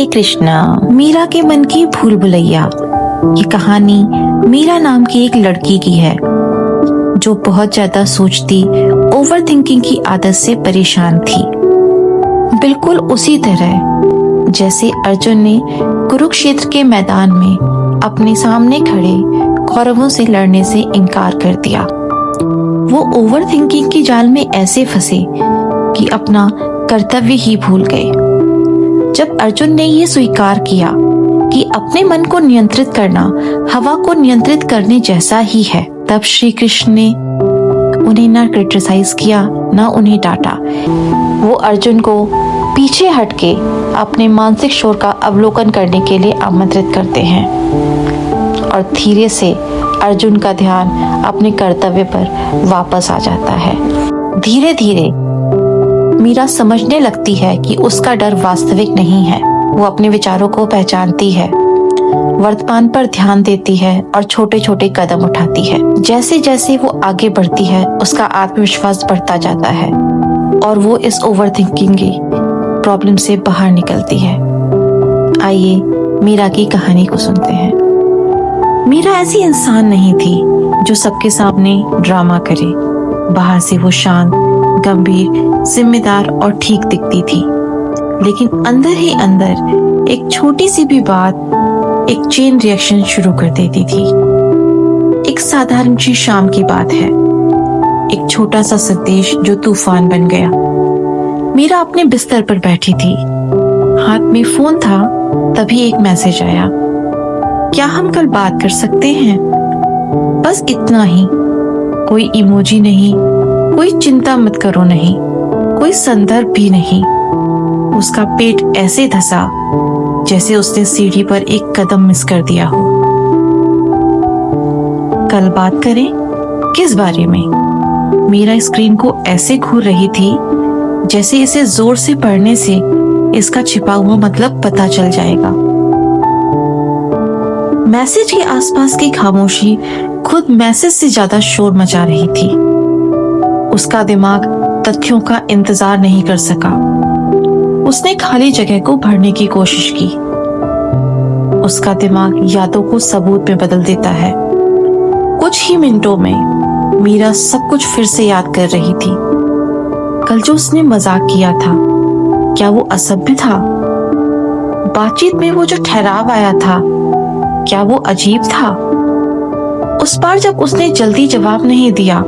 हरे कृष्णा। मीरा के मन की भूल भुलैया। ये कहानी मीरा नाम की एक लड़की की है जो बहुत ज्यादा सोचती, ओवर थिंकिंग की आदत से परेशान थी। बिल्कुल उसी तरह जैसे अर्जुन ने कुरुक्षेत्र के मैदान में अपने सामने खड़े कौरवों से लड़ने से इनकार कर दिया। वो ओवर थिंकिंग की जाल में ऐसे फंसे कि अपना कर्तव्य ही भूल गए। जब अर्जुन ने ये स्वीकार किया कि अपने मन को नियंत्रित करना हवा को नियंत्रित करने जैसा ही है, तब श्री कृष्ण ने उन्हें ना क्रिटिसाइज किया ना उन्हें डांटा। वो अर्जुन को पीछे हटके अपने मानसिक शोर का अवलोकन करने के लिए आमंत्रित करते हैं और धीरे से अर्जुन का ध्यान अपने कर्तव्य पर वापस आ जाता है। धीरे धीरे मीरा समझने लगती है कि उसका डर वास्तविक नहीं है। वो अपने विचारों को पहचानती है, वर्तमान पर ध्यान देती है और छोटे छोटे कदम उठाती है। जैसे जैसे वो आगे बढ़ती है उसका आत्मविश्वास बढ़ता जाता है और वो इस ओवरथिंकिंग की प्रॉब्लम से बाहर निकलती है। आइए मीरा की कहानी को सुनते हैं। मीरा ऐसी इंसान नहीं थी जो सबके सामने ड्रामा करे। बाहर से वो शांत, गंभीर, जिम्मेदार और ठीक दिखती थी, लेकिन अंदर ही अंदर एक छोटी सी भी बात एक चेन रिएक्शन शुरू कर देती थी। एक साधारण सी शाम की बात है, एक छोटा सा संदेश जो तूफान बन गया। मीरा अपने बिस्तर पर बैठी थी, हाथ में फोन था। तभी एक मैसेज आया, क्या हम कल बात कर सकते हैं? बस इतना ही। कोई इमोजी नहीं, कोई चिंता मत करो नहीं, कोई संदर्भ भी नहीं। उसका पेट ऐसे धसा जैसे उसने सीढ़ी पर एक कदम मिस कर दिया हो। कल बात करें? किस बारे में? मीरा स्क्रीन को ऐसे घूर रही थी जैसे इसे जोर से पढ़ने से इसका छिपा हुआ मतलब पता चल जाएगा। मैसेज के आसपास की खामोशी खुद मैसेज से ज्यादा शोर मचा रही थी। उसका दिमाग तथ्यों का इंतजार नहीं कर सका। उसने खाली जगह को भरने की कोशिश की। उसका दिमाग यादों को सबूत में बदल देता है। कुछ ही मिनटों में मीरा सब कुछ फिर से याद कर रही थी। कल जो उसने मजाक किया था, क्या वो असभ्य था? बातचीत में वो जो ठहराव आया था, क्या वो अजीब था? उस बार जब उसने जल्दी जवाब नहीं दिया,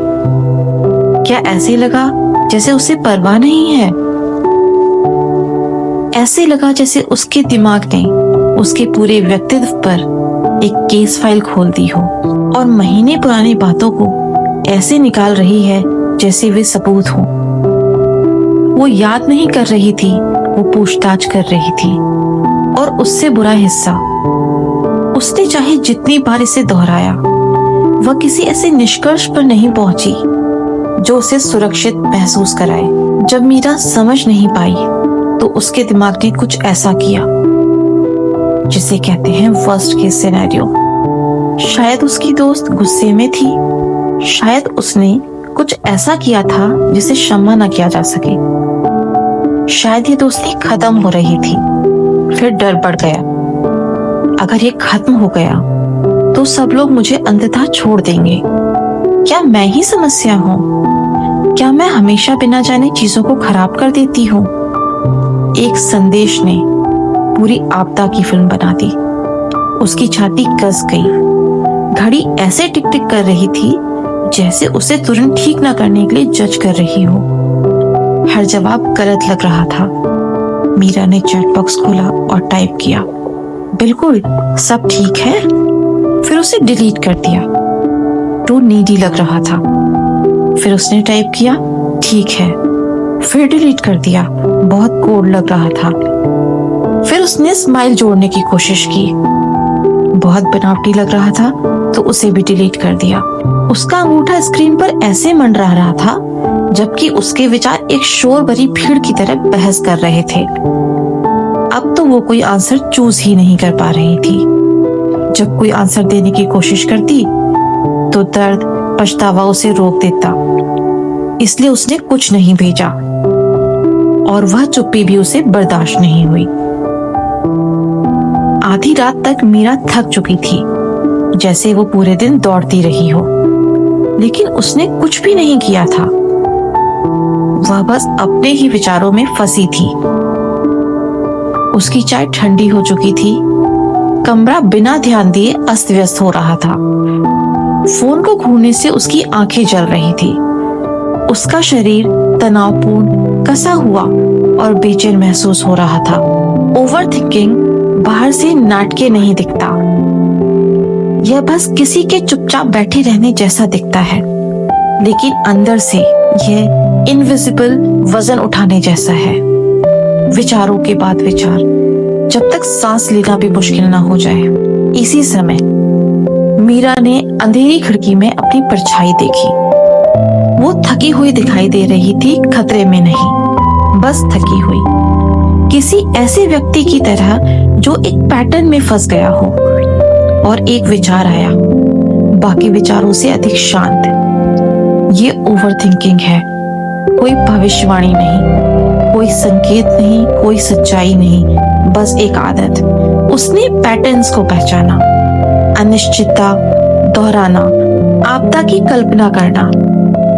क्या ऐसे लगा जैसे उसे परवाह नहीं है? ऐसे लगा जैसे उसके दिमाग ने उसके पूरे व्यक्तित्व पर एक केस फाइल खोल दी हो और महीने पुरानी बातों को ऐसे निकाल रही है जैसे वे सबूत हो। वो याद नहीं कर रही थी, वो पूछताछ कर रही थी। और उससे बुरा हिस्सा, उसने चाहे जितनी बार इसे दोहराया, वह किसी ऐसे निष्कर्ष पर नहीं पहुंची जो उसे सुरक्षित महसूस कराए। जब मीरा समझ नहीं पाई तो उसके दिमाग ने कुछ ऐसा किया जिसे कहते हैं वर्स्ट केस सिनेरियो। शायद उसकी दोस्त गुस्से में थी, शायद उसने कुछ ऐसा किया था जिसे क्षमा न किया जा सके। शायद ये दोस्ती खत्म हो रही थी, फिर डर बढ़ गया। अगर ये खत्म हो गया तो सब लोग मुझे अंततः छोड़ देंगे। क्या मैं ही समस्या हूँ? क्या मैं हमेशा बिना जाने चीजों को खराब कर देती हूँ? एक संदेश ने पूरी आपदा की फिल्म बना दी। उसकी छाती कस गई। घड़ी ऐसे टिक टिक कर रही थी जैसे उसे तुरंत ठीक न करने के लिए जज कर रही हो। हर जवाब गलत लग रहा था। मीरा ने चैट बॉक्स खोला और टाइप किया, बिल्कुल सब ठीक है। फिर उसे डिलीट कर दिया। टू नीडी लग रहा था। फिर उसने टाइप किया, ठीक है। फिर डिलीट कर दिया, बहुत कोड लग रहा था। फिर उसने स्माइल जोड़ने की कोशिश की, बहुत बनावटी लग रहा था तो उसे भी डिलीट कर दिया। उसका अंगूठा स्क्रीन पर ऐसे मंडरा रहा था जबकि उसके विचार एक शोर भरी भीड़ की तरह बहस कर रहे थे। अब तो वो कोई आंसर चूज ही नहीं कर पा रही थी। जब कोई आंसर देने की कोशिश करती तो दर्द, पछतावा उसे रोक देता। इसलिए उसने कुछ नहीं भेजा और वह चुप्पी भी उसे बर्दाश्त नहीं हुई। आधी रात तक मीरा थक चुकी थी, जैसे वो पूरे दिन दौड़ती रही हो, लेकिन उसने कुछ भी नहीं किया था। वह बस अपने ही विचारों में फंसी थी। उसकी चाय ठंडी हो चुकी थी। कमरा बिना ध्यान दिए अस्त व्यस्त हो रहा था। फोन को घूरने से उसकी आंखें जल रही थी। उसका शरीर तनावपूर्ण, कसा हुआ और बेचैन महसूस हो रहा था। ओवर थिंकिंग बाहर से नाटकीय नहीं दिखता, यह बस किसी के चुपचाप बैठे रहने जैसा दिखता है, लेकिन अंदर से यह इनविजिबल वजन उठाने जैसा है। विचारों के बाद विचार, जब तक सांस लेना भी मुश्किल ना हो जाए। इसी समय मीरा ने अंधेरी खिड़की में अपनी परछाई देखी। वो थकी हुई दिखाई दे रही थी, खतरे में नहीं, बस थकी हुई, किसी ऐसे व्यक्ति की तरह जो एक पैटर्न में फंस गया हो। और एक विचार आया, बाकी विचारों से अधिक शांत। ये ओवरथिंकिंग है, कोई भविष्यवाणी नहीं, कोई संकेत नहीं, कोई सच्चाई नहीं, बस एक आदत। उसने पैटर्न्स को पहचाना, अनिश्चितता, दोहराना, आपदा की कल्पना करना।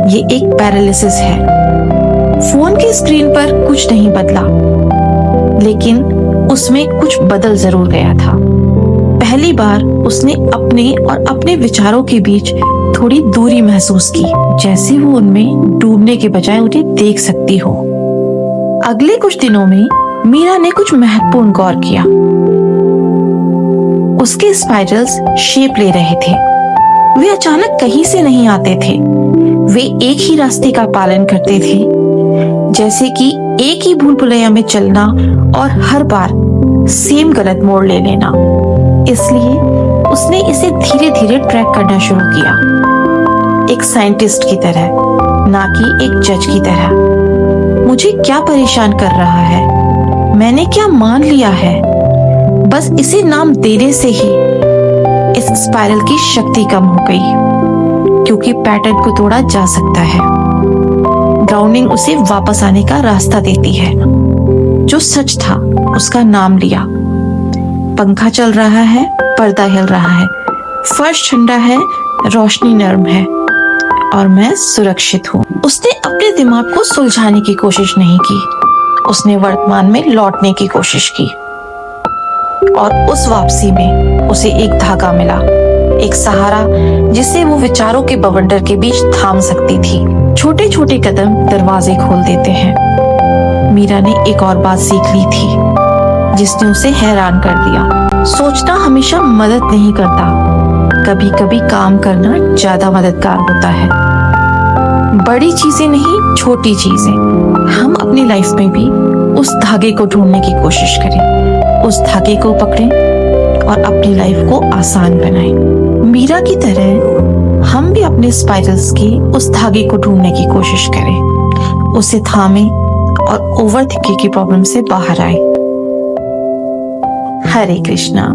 ये एक पैरालिसिस है। फोन की स्क्रीन पर कुछ नहीं बदला, लेकिन उसमें कुछ बदल जरूर गया था। पहली बार उसने अपने और अपने विचारों के बीच थोड़ी दूरी महसूस की, जैसे वो उनमें डूबने के बजाय उन्हें देख सकती हो। अगले कुछ दिनों में मीरा ने कुछ महत्वपूर्ण गौर किया। उसके स्पाइरल्स शेप ले रहे थे। वे अचानक कहीं से नहीं आते थे। वे एक ही रास्ते का पालन करते थे, जैसे कि एक ही भूल भुलैया में चलना और हर बार सेम गलत मोड़ ले लेना। इसलिए उसने इसे धीरे धीरे ट्रैक करना शुरू किया, एक साइंटिस्ट की तरह, ना कि एक जज की तरह। मुझे क्या परेशान कर रहा है, मैंने क्या मान लिया है, बस इसे नाम देने से ही इस स्पाइरल की शक्ति कम हो गई, क्योंकि पैटर्न को तोड़ा जा सकता है। ग्राउंडिंग उसे वापस आने का रास्ता देती है। जो सच था उसका नाम लिया। पंखा चल रहा है, पर्दा हिल रहा है, फर्श ठंडा है, रोशनी नर्म है और मैं सुरक्षित हूँ। उसने अपने दिमाग को सुलझाने की कोशिश नहीं की, उसने वर्तमान में लौटने की कोशिश की। और उस वापसी में उसे एक धागा मिला, एक सहारा जिसे वो विचारों के बवंडर के बीच थाम सकती थी। छोटे छोटे कदम दरवाजे खोल देते हैं। मीरा ने एक और बात सीख ली थी, जिसने उसे हैरान कर दिया। सोचना हमेशा मदद नहीं करता, कभी कभी काम करना ज्यादा मददगार होता है। बड़ी चीजें नहीं, छोटी चीजें। हम अपनी लाइफ में भी उस धागे को ढूंढने की कोशिश करें, उस धागे को पकड़ें और अपनी लाइफ को आसान बनाएं। मीरा की तरह हम भी अपने स्पाइरल्स के उस धागे को ढूंढने की कोशिश करें, उसे थामें और ओवरथिंकिंग की प्रॉब्लम से बाहर आए। हरे कृष्णा।